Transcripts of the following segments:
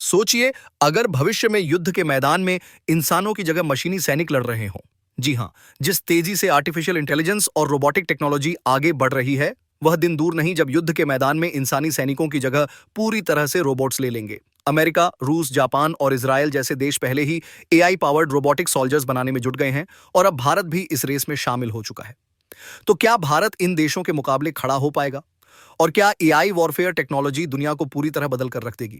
सोचिए, अगर भविष्य में युद्ध के मैदान में इंसानों की जगह मशीनी सैनिक लड़ रहे हों। जी हां, जिस तेजी से आर्टिफिशियल इंटेलिजेंस और रोबोटिक टेक्नोलॉजी आगे बढ़ रही है, वह दिन दूर नहीं जब युद्ध के मैदान में इंसानी सैनिकों की जगह पूरी तरह से रोबोट्स ले लेंगे। अमेरिका, रूस, जापान और इजराइल जैसे देश पहले ही एआई पावर्ड रोबोटिक सोल्जर्स बनाने में जुट गए हैं और अब भारत भी इस रेस में शामिल हो चुका है। तो क्या भारत इन देशों के मुकाबले खड़ा हो पाएगा? और क्या एआई वॉरफेयर टेक्नोलॉजी दुनिया को पूरी तरह बदल कर रख देगी?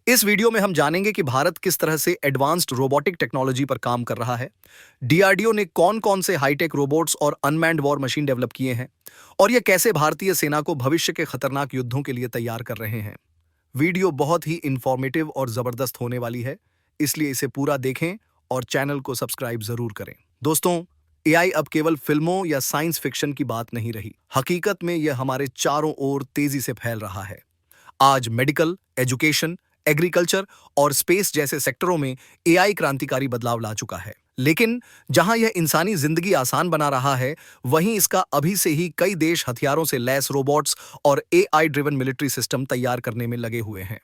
इस वीडियो में हम जानेंगे कि भारत किस तरह से एडवांस्ड रोबोटिक टेक्नोलॉजी पर काम कर रहा है, डीआरडीओ ने कौन-कौन से हाईटेक रोबोट्स और अनमैन्ड वॉर मशीन डेवलप किए हैं, और यह कैसे भारतीय सेना को भविष्य के खतरनाक युद्धों के लिए तैयार कर रहे हैं। वीडियो बहुत ही इंफॉर्मेटिव और जबरदस्त होने वाली है, इसलिए इसे पूरा देखें और चैनल को सब्सक्राइब जरूर करें। दोस्तों, एआई अब केवल फिल्मों या साइंस फिक्शन की बात नहीं रही। हकीकत में यह हमारे चारों ओर तेजी से फैल रहा है। आज मेडिकल, एजुकेशन, एग्रीकल्चर और स्पेस जैसे सेक्टरों में एआई क्रांतिकारी बदलाव ला चुका है। लेकिन जहां यह इंसानी जिंदगी आसान बना रहा है, वहीं इसका अभी से ही कई देश हथियारों से लैस रोबोट्स और एआई ड्रिवन मिलिट्री सिस्टम तैयार करने में लगे हुए हैं।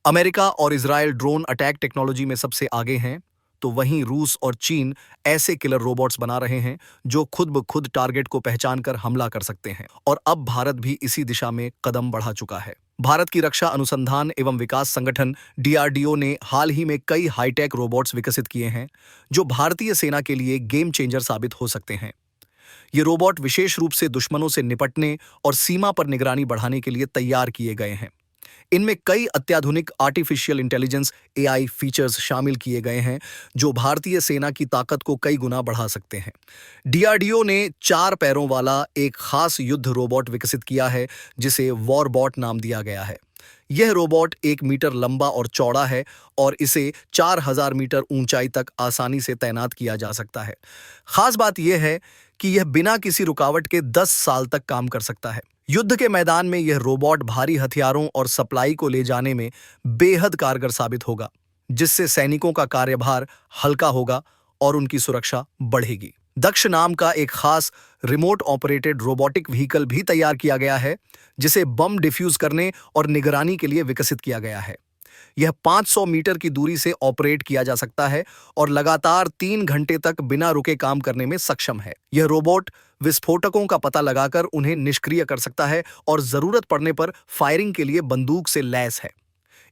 अमेरिका और इजराइल ड्रोन अटैक टेक्नोलॉजी में सबसे आगे हैं, तो वहीं रूस और चीन ऐसे किलर रोबोट्स बना रहे हैं जो खुद ब खुद टारगेट को पहचान कर हमला कर सकते हैं। और अब भारत भी इसी दिशा में कदम बढ़ा चुका है। भारत की रक्षा अनुसंधान एवं विकास संगठन डीआरडीओ ने हाल ही में कई हाईटेक रोबोट्स विकसित किए हैं जो भारतीय सेना के लिए गेम चेंजर साबित हो सकते हैं। ये रोबोट विशेष रूप से दुश्मनों से निपटने और सीमा पर निगरानी बढ़ाने के लिए तैयार किए गए हैं। इनमें कई अत्याधुनिक आर्टिफिशियल इंटेलिजेंस एआई फीचर्स शामिल किए गए हैं जो भारतीय सेना की ताकत को कई गुना बढ़ा सकते हैं। डीआरडीओ ने 4 पैरों वाला एक खास युद्ध रोबोट विकसित किया है जिसे वॉरबॉट नाम दिया गया है। यह रोबोट 1 मीटर लंबा और चौड़ा है और इसे 4000 मीटर ऊंचाई तक आसानी से तैनात किया जा सकता है। खास बात यह है कि यह बिना किसी रुकावट के 10 साल तक काम कर सकता है। युद्ध के मैदान में यह रोबोट भारी हथियारों और सप्लाई को ले जाने में बेहद कारगर साबित होगा, जिससे सैनिकों का कार्यभार हल्का होगा और उनकी सुरक्षा बढ़ेगी। दक्ष नाम का एक खास रिमोट ऑपरेटेड रोबोटिक व्हीकल भी तैयार किया गया है, जिसे बम डिफ्यूज करने और निगरानी के लिए विकसित किया गया है। यह 500 मीटर की दूरी से ऑपरेट किया जा सकता है और लगातार 3 घंटे तक बिना रुके काम करने में सक्षम है। यह रोबोट विस्फोटकों का पता लगाकर उन्हें निष्क्रिय कर सकता है और जरूरत पड़ने पर फायरिंग के लिए बंदूक से लैस है।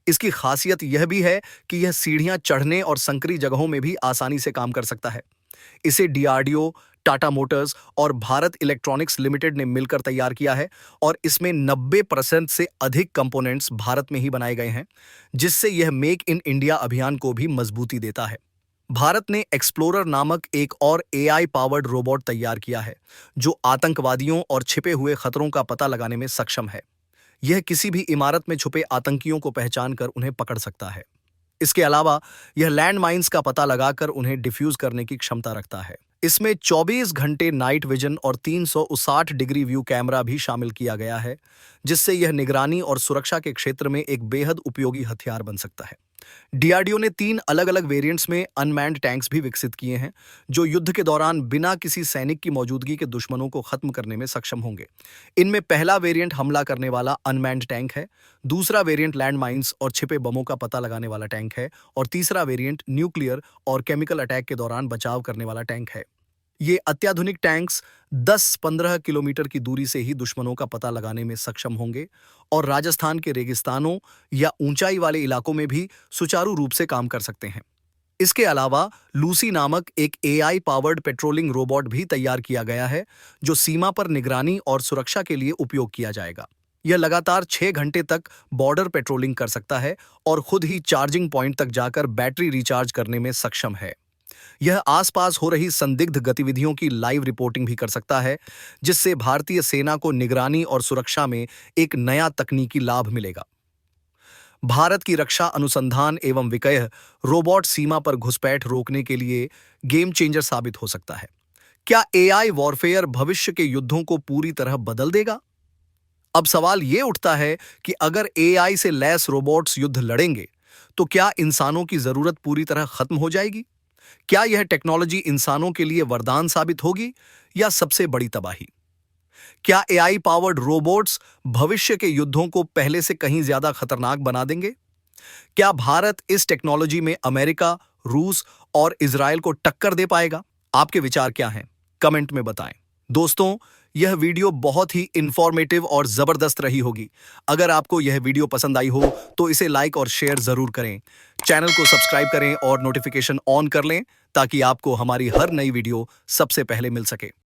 इसकी खासियत यह भी है कि यह सीढ़ियां चढ़ने और संकरी जगहों में भी आसानी से काम कर सकता है। इसे डीआरडीओ, टाटा मोटर्स और भारत इलेक्ट्रॉनिक्स लिमिटेड ने मिलकर तैयार किया है और इसमें 90% से अधिक कंपोनेंट्स भारत में ही बनाए गए हैं, जिससे यह मेक इन इंडिया अभियान को भी मजबूती देता है। भारत ने एक्सप्लोरर नामक एक और एआई पावर्ड रोबोट तैयार किया है जो आतंकवादियों और छिपे हुए खतरों का पता लगाने में सक्षम है। यह किसी भी इमारत में छुपे आतंकियों को पहचान कर उन्हें पकड़ सकता है। इसके अलावा यह लैंड माइंस का पता लगाकर उन्हें डिफ्यूज करने की क्षमता रखता है। इसमें 24 घंटे नाइट विजन और 360 डिग्री व्यू कैमरा भी शामिल किया गया है, जिससे यह निगरानी और सुरक्षा के क्षेत्र में एक बेहद उपयोगी हथियार बन सकता है। डीआरडीओ ने 3 अलग-अलग वेरिएंट्स में अनमैन्ड टैंक्स भी विकसित किए हैं जो युद्ध के दौरान बिना किसी सैनिक की मौजूदगी के दुश्मनों को खत्म करने में सक्षम होंगे। इनमें पहला वेरिएंट हमला करने वाला अनमैन्ड टैंक है, दूसरा वेरिएंट लैंड माइंस और छिपे बमों का पता लगाने वाला टैंक है और तीसरा वेरिएंट न्यूक्लियर और केमिकल अटैक के दौरान बचाव करने वाला टैंक है। ये अत्याधुनिक टैंक्स 10-15 किलोमीटर की दूरी से ही दुश्मनों का पता लगाने में सक्षम होंगे और राजस्थान के रेगिस्तानों या ऊंचाई वाले इलाकों में भी सुचारू रूप से काम कर सकते हैं। इसके अलावा लूसी नामक एक एआई पावर्ड पेट्रोलिंग रोबोट भी तैयार किया गया है जो सीमा पर निगरानी और सुरक्षा के लिए उपयोग किया जाएगा। यह लगातार 6 घंटे तक बॉर्डर पेट्रोलिंग कर सकता है और खुद ही चार्जिंग पॉइंट तक जाकर बैटरी रिचार्ज करने में सक्षम है। यह आसपास हो रही संदिग्ध गतिविधियों की लाइव रिपोर्टिंग भी कर सकता है, जिससे भारतीय सेना को निगरानी और सुरक्षा में एक नया तकनीकी लाभ मिलेगा। भारत की रक्षा अनुसंधान एवं विकय रोबोट सीमा पर घुसपैठ रोकने के लिए गेम चेंजर साबित हो सकता है। क्या एआई वॉरफेयर भविष्य के युद्धों को पूरी तरह बदल देगा? अब सवाल यह उठता है कि अगर एआई से लैस रोबोट्स युद्ध लड़ेंगे, तो क्या इंसानों की जरूरत पूरी तरह खत्म हो जाएगी? क्या यह टेक्नोलॉजी इंसानों के लिए वरदान साबित होगी या सबसे बड़ी तबाही? क्या एआई पावर्ड रोबोट्स भविष्य के युद्धों को पहले से कहीं ज्यादा खतरनाक बना देंगे? क्या भारत इस टेक्नोलॉजी में अमेरिका, रूस और इजराइल को टक्कर दे पाएगा? आपके विचार क्या हैं? कमेंट में बताएं। दोस्तों, यह वीडियो बहुत ही इंफॉर्मेटिव और जबरदस्त रही होगी। अगर आपको यह वीडियो पसंद आई हो तो इसे लाइक और शेयर जरूर करें। चैनल को सब्सक्राइब करें और नोटिफिकेशन ऑन कर लें ताकि आपको हमारी हर नई वीडियो सबसे पहले मिल सके।